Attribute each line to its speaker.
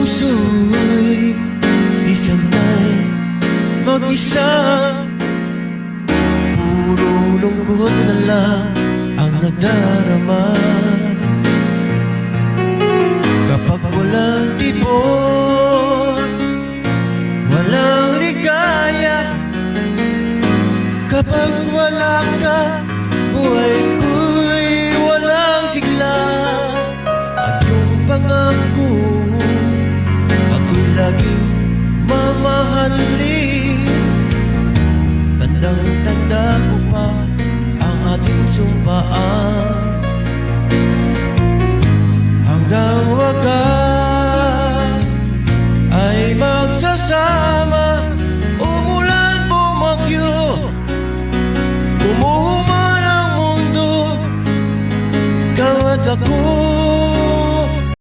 Speaker 1: puso'y di sanay mag-isa. Puro lungkot na lang ang nadarama. Kapag walang tibok